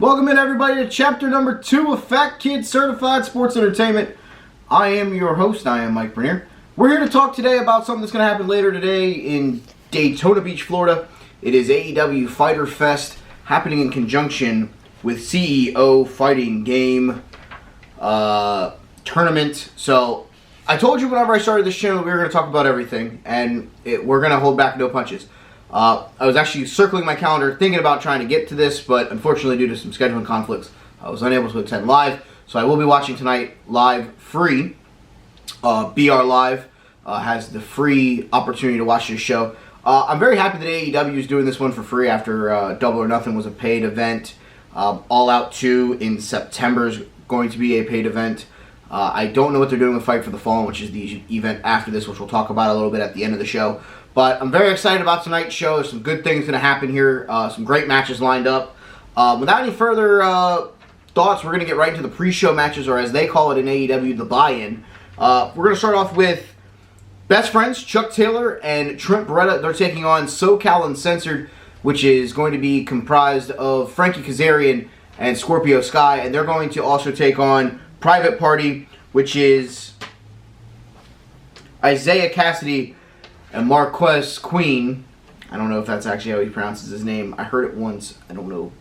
Welcome in, everybody, to chapter number 2 of Fat Kid Certified Sports Entertainment. I am your host. I am Mike Bernier. We're here to talk today about something that's going to happen later today in Daytona Beach, Florida. It is AEW FyterFest, happening in conjunction with CEO Fighting Game Tournament. So, I told you whenever I started this channel we were going to talk about everything, and we're going to hold back no punches. I was actually circling my calendar thinking about trying to get to this, but unfortunately due to some scheduling conflicts, I was unable to attend live. So I will be watching tonight live free. BR Live has the free opportunity to watch this show. I'm very happy that AEW is doing this one for free after Double or Nothing was a paid event. All Out 2 in September is going to be a paid event. I don't know what they're doing with Fight for the Fallen, which is the event after this, which we'll talk about a little bit at the end of the show. But I'm very excited about tonight's show. There's some good things going to happen here. Some great matches lined up. Without any further thoughts, we're going to get right into the pre-show matches, or as they call it in AEW, the buy-in. We're going to start off with Best Friends, Chuck Taylor and Trent Beretta. They're taking on SoCal Uncensored, which is going to be comprised of Frankie Kazarian and Scorpio Sky. And they're going to also take on Private Party, which is Isaiah Cassidy and Marquez Queen. I don't know if that's actually how he pronounces his name. I heard it once. I don't know.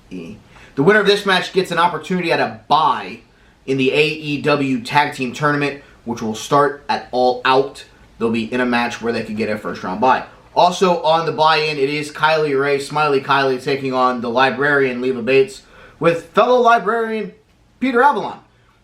The winner of this match gets an opportunity at a bye in the AEW Tag Team Tournament, which will start at All Out. They'll be in a match where they could get a first-round bye. Also on the buy-in, it is Kylie Ray, Smiley Kylie, taking on the Librarian, Leva Bates, with fellow Librarian Peter Avalon.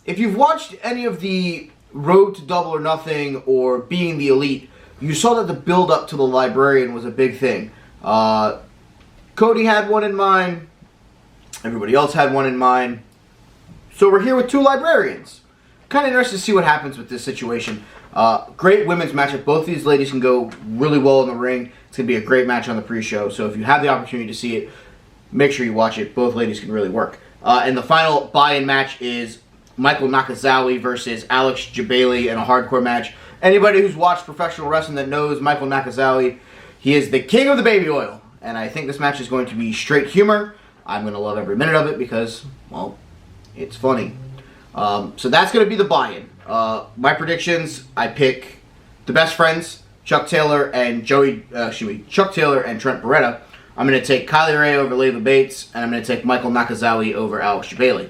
If you've watched any of the Road to Double or Nothing or Being the Elite, you saw that the build-up to the Librarian was a big thing. Cody had one in mind. Everybody else had one in mind. So we're here with two Librarians. Kind of interested to see what happens with this situation. Great women's matchup. Both these ladies can go really well in the ring. It's going to be a great match on the pre-show. So if you have the opportunity to see it, make sure you watch it. Both ladies can really work. And the final buy-in match is Michael Nakazawa versus Alex Jabali in a hardcore match. Anybody who's watched professional wrestling that knows Michael Nakazawa, he is the king of the baby oil. And I think this match is going to be straight humor. I'm going to love every minute of it because, well, it's funny. So that's going to be the buy-in. My predictions, I pick the Best Friends, Chuck Taylor and Trent Beretta. I'm going to take Kylie Ray over Leva Bates, and I'm going to take Michael Nakazawa over Alex Jabali.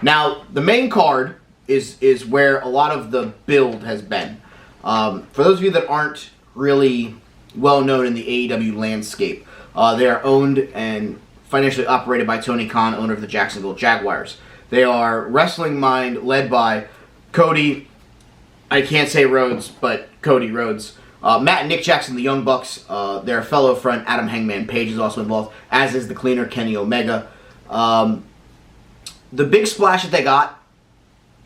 Now, the main card is where a lot of the build has been. For those of you that aren't really well known in the AEW landscape, they are owned and financially operated by Tony Khan, owner of the Jacksonville Jaguars. They are Wrestling Mind, led by Cody, I can't say Rhodes, but Cody Rhodes. Matt and Nick Jackson, the Young Bucks. Their fellow friend Adam Hangman Page is also involved, as is the cleaner Kenny Omega. The big splash that they got,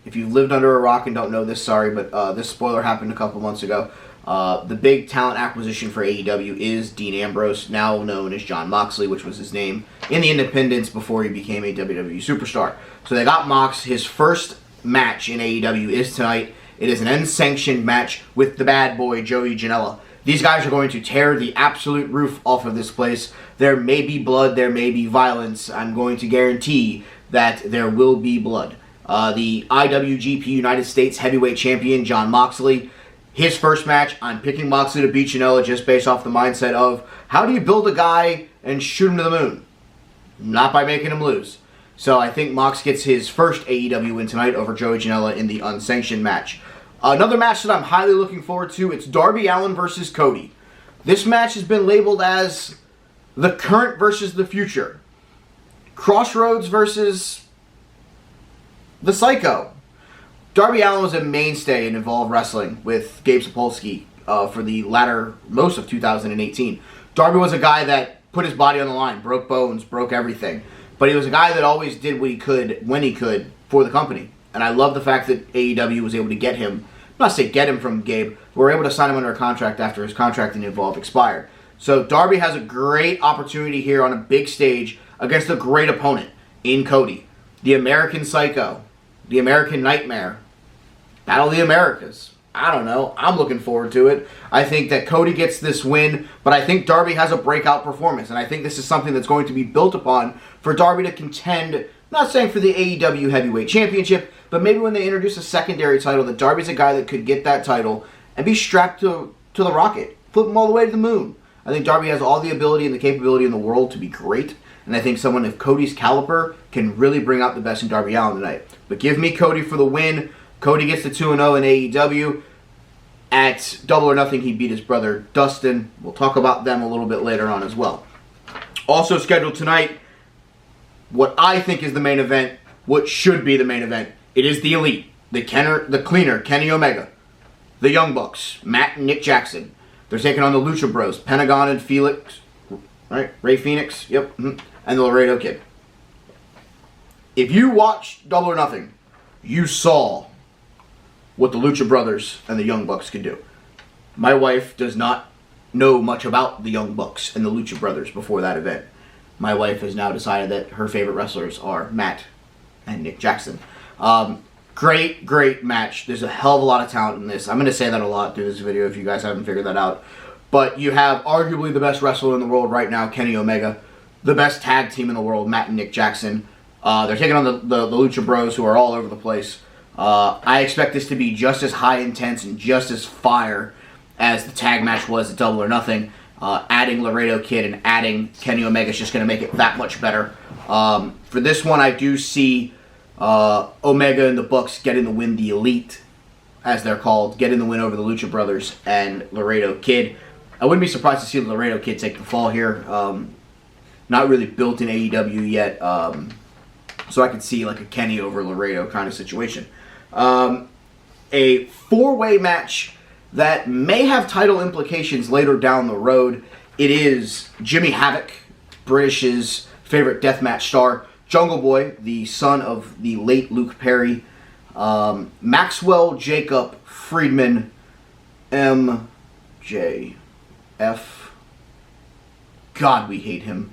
if you've lived under a rock and don't know this, sorry, but this spoiler happened a couple months ago. The big talent acquisition for AEW is Dean Ambrose, now known as Jon Moxley, which was his name in the independents before he became a WWE superstar. So they got Mox. His first match in AEW is tonight. It is an unsanctioned match with the bad boy, Joey Janela. These guys are going to tear the absolute roof off of this place. There may be blood, there may be violence. I'm going to guarantee that there will be blood. The IWGP United States Heavyweight Champion, Jon Moxley, his first match, I'm picking Moxley to beat Janela just based off the mindset of, how do you build a guy and shoot him to the moon? Not by making him lose. So I think Mox gets his first AEW win tonight over Joey Janela in the unsanctioned match. Another match that I'm highly looking forward to, it's Darby Allin versus Cody. This match has been labeled as the current versus the future. Crossroads versus the Psycho. Darby Allin was a mainstay in Evolve Wrestling with Gabe Sapolsky for the latter most of 2018. Darby was a guy that put his body on the line, broke bones, broke everything. But he was a guy that always did what he could, when he could, for the company. And I love the fact that AEW was able to get him, not say get him from Gabe, but were able to sign him under a contract after his contract in Evolve expired. So Darby has a great opportunity here on a big stage against a great opponent in Cody. The American Psycho, the American Nightmare, Battle of the Americas. I don't know. I'm looking forward to it. I think that Cody gets this win, but I think Darby has a breakout performance, and I think this is something that's going to be built upon for Darby to contend, not saying for the AEW Heavyweight Championship, but maybe when they introduce a secondary title, that Darby's a guy that could get that title and be strapped to the rocket, flip him all the way to the moon. I think Darby has all the ability and the capability in the world to be great, and I think someone of Cody's caliber can really bring out the best in Darby Allin tonight. But give me Cody for the win. Cody gets the 2-0 in AEW. At Double or Nothing, he beat his brother Dustin. We'll talk about them a little bit later on as well. Also scheduled tonight, what I think is the main event, what should be the main event. It is the Elite, the Cleaner, Kenny Omega, the Young Bucks, Matt and Nick Jackson. They're taking on the Lucha Bros, Pentagon and Felix, right? Ray Phoenix, yep, and the Laredo Kid. If you watched Double or Nothing, you saw what the Lucha Brothers and the Young Bucks could do. My wife does not know much about the Young Bucks and the Lucha Brothers before that event. My wife has now decided that her favorite wrestlers are Matt and Nick Jackson. Great match. There's a hell of a lot of talent in this. I'm going to say that a lot through this video if you guys haven't figured that out. But you have arguably the best wrestler in the world right now, Kenny Omega. The best tag team in the world, Matt and Nick Jackson. They're taking on the Lucha Bros, who are all over the place. I expect this to be just as high intense and just as fire as the tag match was at Double or Nothing. Adding Laredo Kid and adding Kenny Omega is just going to make it that much better. For this one, I do see Omega and the Bucks getting the win, the Elite, as they're called, getting the win over the Lucha Brothers and Laredo Kid. I wouldn't be surprised to see the Laredo Kid take the fall here. Not really built in AEW yet, so I could see like a Kenny over Laredo kind of situation. A four-way match that may have title implications later down the road. It is Jimmy Havoc, British's favorite deathmatch star, Jungleboy, the son of the late Luke Perry, Maxwell Jacob Friedman, MJF. God, we hate him.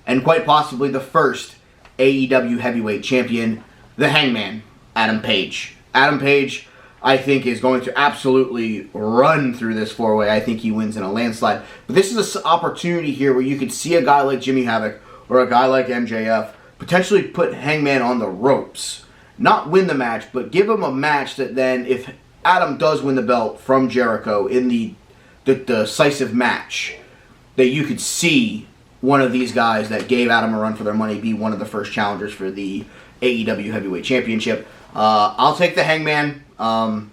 And quite possibly the first AEW Heavyweight Champion, the Hangman, Adam Page. Adam Page, I think, is going to absolutely run through this four-way. I think he wins in a landslide. But this is an opportunity here where you could see a guy like Jimmy Havoc or a guy like MJF potentially put Hangman on the ropes. Not win the match, but give him a match that then, if Adam does win the belt from Jericho in the decisive match, that you could see one of these guys that gave Adam a run for their money be one of the first challengers for the AEW Heavyweight Championship. I'll take the Hangman. I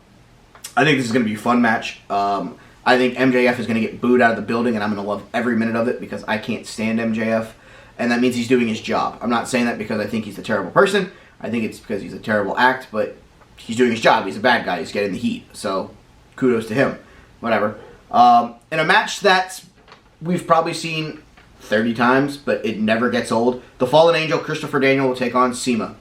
think this is going to be a fun match. I think MJF is going to get booed out of the building, and I'm going to love every minute of it because I can't stand MJF, and that means he's doing his job. I'm not saying that because I think he's a terrible person. I think it's because he's a terrible act, but he's doing his job. He's a bad guy. He's getting the heat, so kudos to him. Whatever. In a match that we've probably seen 30 times, but it never gets old. The Fallen Angel, Christopher Daniel, will take on CIMA.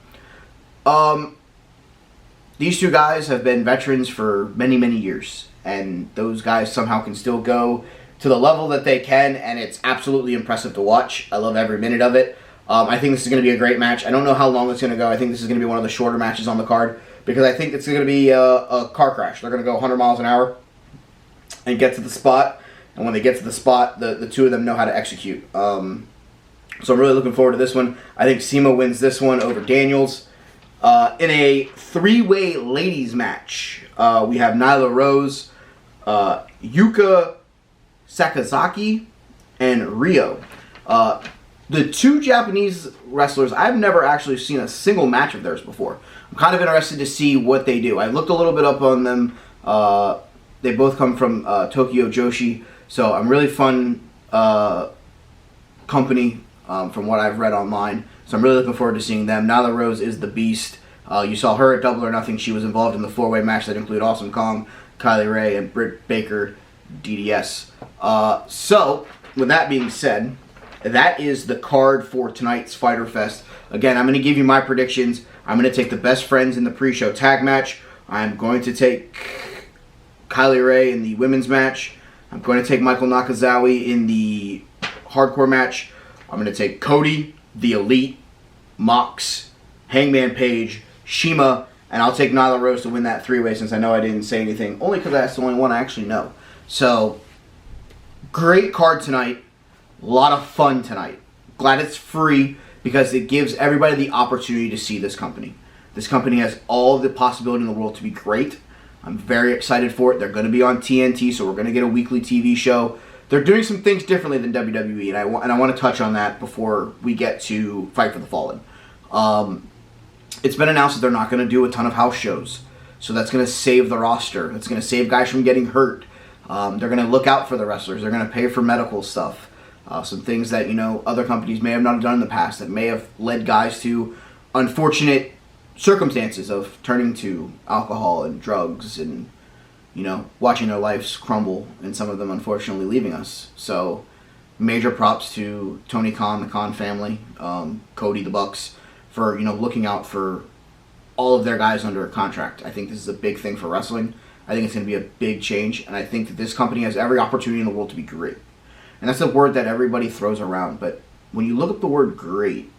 These two guys have been veterans for many, many years, and those guys somehow can still go to the level that they can, and it's absolutely impressive to watch. I love every minute of it. I think this is going to be a great match. I don't know how long it's going to go. I think this is going to be one of the shorter matches on the card, because I think it's going to be a car crash. They're going to go 100 miles an hour and get to the spot. And when they get to the spot, the two of them know how to execute. So I'm really looking forward to this one. I think CIMA wins this one over Daniels. In a three-way ladies match, we have Nyla Rose, Yuka Sakazaki, and Ryo. The two Japanese wrestlers, I've never actually seen a single match of theirs before. I'm kind of interested to see what they do. I looked a little bit up on them. They both come from Tokyo Joshi. So I'm really fun company from what I've read online. So I'm really looking forward to seeing them. Nyla Rose is the beast. You saw her at Double or Nothing. She was involved in the four-way match that included Awesome Kong, Kylie Ray, and Britt Baker, DDS. So, with that being said, that is the card for tonight's Fyter Fest. Again, I'm going to give you my predictions. I'm going to take the best friends in the pre-show tag match. I'm going to take Kylie Ray in the women's match. I'm going to take Michael Nakazawa in the hardcore match. I'm going to take Cody, the Elite, Mox, Hangman Page, Shima, And I'll take Nyla Rose to win that three-way since I know I didn't say anything, only because that's the only one I actually know. So, great card tonight. A lot of fun tonight. Glad it's free because it gives everybody the opportunity to see this company. This company has all the possibility in the world to be great. I'm very excited for it. They're going to be on TNT, so we're going to get a weekly TV show. They're doing some things differently than WWE, and I want to touch on that before we get to Fight for the Fallen. It's been announced that they're not going to do a ton of house shows, so that's going to save the roster. That's going to save guys from getting hurt. They're going to look out for the wrestlers. They're going to pay for medical stuff. Some things that, other companies may have not done in the past that may have led guys to unfortunate circumstances of turning to alcohol and drugs and, watching their lives crumble and some of them unfortunately leaving us. So major props to Tony Khan, the Khan family, Cody, the Bucks, for, looking out for all of their guys under a contract. I think this is a big thing for wrestling. I think it's going to be a big change, and I think that this company has every opportunity in the world to be great. And that's a word that everybody throws around, but when you look up the word great,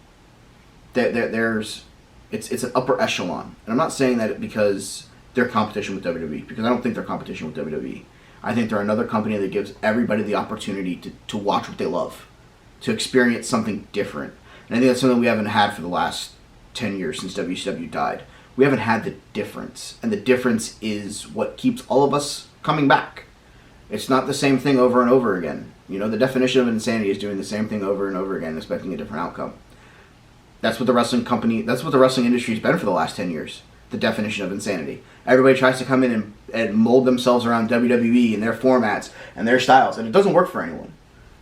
it's an upper echelon. And I'm not saying that because they're competition with WWE, because I don't think they're competition with WWE. I think they're another company that gives everybody the opportunity to watch what they love, to experience something different. And I think that's something we haven't had for the last 10 years since WCW died. We haven't had the difference, and the difference is what keeps all of us coming back. It's not the same thing over and over again. The definition of insanity is doing the same thing over and over again, expecting a different outcome. That's what the wrestling industry's been for the last 10 years. The definition of insanity. Everybody tries to come in and mold themselves around WWE and their formats and their styles, and it doesn't work for anyone.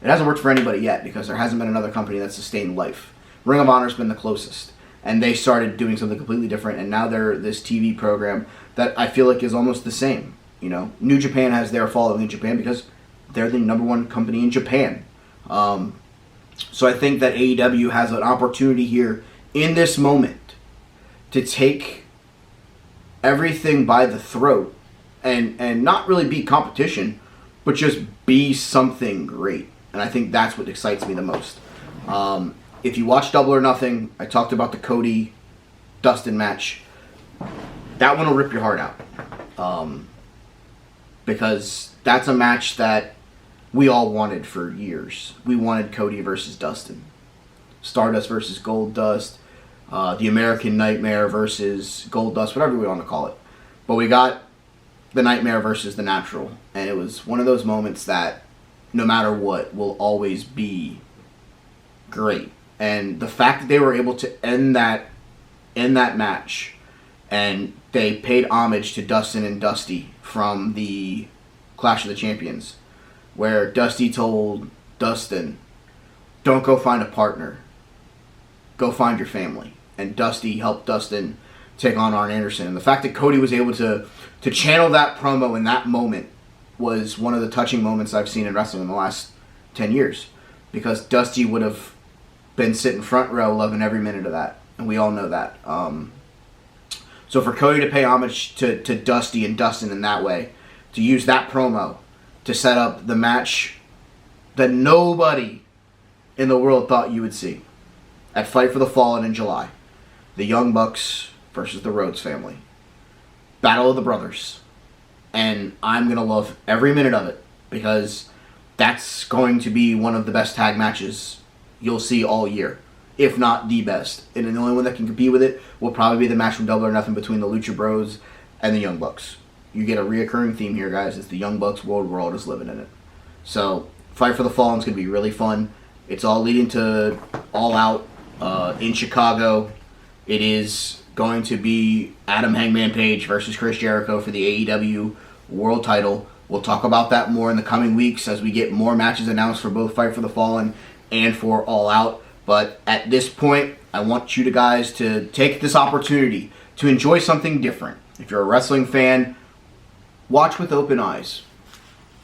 It hasn't worked for anybody yet because there hasn't been another company that's sustained life. Ring of Honor's been the closest, and they started doing something completely different, and now they're this TV program that I feel like is almost the same. New Japan has their following in Japan because they're the number one company in Japan. So I think that AEW has an opportunity here in this moment to take everything by the throat and not really be competition, but just be something great. And I think that's what excites me the most. If you watch Double or Nothing, I talked about the Cody Dustin match. That one will rip your heart out. Because that's a match that we all wanted for years. We wanted Cody versus Dustin. Stardust versus Goldust. The American Nightmare versus Goldust, whatever we want to call it. But we got the Nightmare versus the Natural. And it was one of those moments that, no matter what, will always be great. And the fact that they were able to end that match, and they paid homage to Dustin and Dusty from the Clash of the Champions, where Dusty told Dustin, don't go find a partner, go find your family. And Dusty helped Dustin take on Arn Anderson. And the fact that Cody was able to channel that promo in that moment was one of the touching moments I've seen in wrestling in the last 10 years. Because Dusty would have been sitting front row loving every minute of that. And we all know that. So for Cody to pay homage to Dusty and Dustin in that way, to use that promo to set up the match that nobody in the world thought you would see at Fight for the Fallen in July. The Young Bucks versus the Rhodes family. Battle of the Brothers. And I'm going to love every minute of it because that's going to be one of the best tag matches you'll see all year, if not the best. And the only one that can compete with it will probably be the match from Double or Nothing between the Lucha Bros and the Young Bucks. You get a reoccurring theme here, guys. It's the Young Bucks world. We're all just living in it. So, Fight for the Fallen is going to be really fun. It's all leading to All Out in Chicago. It is going to be Adam Hangman Page versus Chris Jericho for the AEW World Title. We'll talk about that more in the coming weeks as we get more matches announced for both Fight for the Fallen and for All Out. But at this point, I want you guys to take this opportunity to enjoy something different. If you're a wrestling fan, watch with open eyes.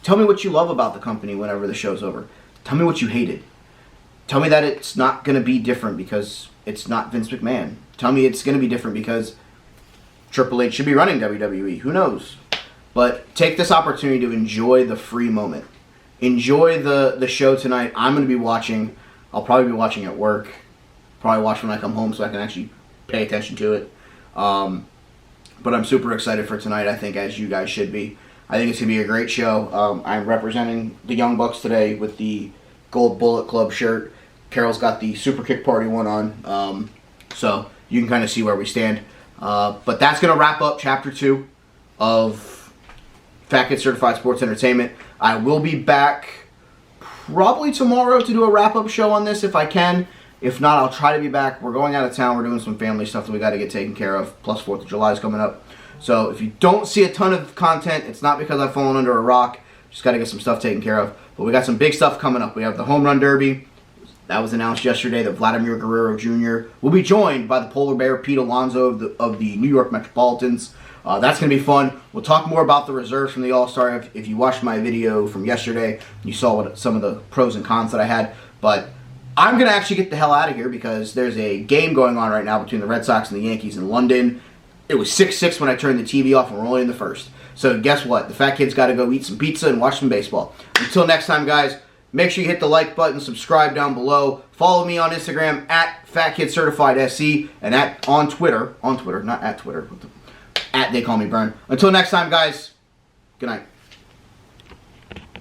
Tell me what you love about the company whenever the show's over. Tell me what you hated. Tell me that it's not going to be different because it's not Vince McMahon. Tell me it's going to be different because Triple H should be running WWE. Who knows? But take this opportunity to enjoy the free moment. Enjoy the show tonight. I'm going to be watching. I'll probably be watching at work. Probably watch when I come home so I can actually pay attention to it. But I'm super excited for tonight, I think, as you guys should be. I think it's going to be a great show. I'm representing the Young Bucks today with the Gold Bullet Club shirt. Carol's got the Super Kick Party one on. So you can kind of see where we stand. But that's going to wrap up Chapter 2 of Fat Kid Certified Sports Entertainment. I will be back probably tomorrow to do a wrap-up show on this if I can. If not, I'll try to be back. We're going out of town. We're doing some family stuff that we got to get taken care of. Plus 4th of July is coming up. So if you don't see a ton of content, it's not because I've fallen under a rock. Just got to get some stuff taken care of. But we got some big stuff coming up. We have the Home Run Derby. That was announced yesterday that Vladimir Guerrero Jr. will be joined by the Polar Bear Pete Alonso of the New York Metropolitans. That's going to be fun. We'll talk more about the reserves from the All-Star. If you watched my video from yesterday, you saw some of the pros and cons that I had. But I'm going to actually get the hell out of here because there's a game going on right now between the Red Sox and the Yankees in London. It was 6-6 when I turned the TV off and we're only in the first. So guess what? The fat kid's got to go eat some pizza and watch some baseball. Until next time, guys. Make sure you hit the like button, subscribe down below. Follow me on Instagram at fatkidcertifiedse and on Twitter, not at Twitter, at They Call Me Burn. Until next time, guys, good night.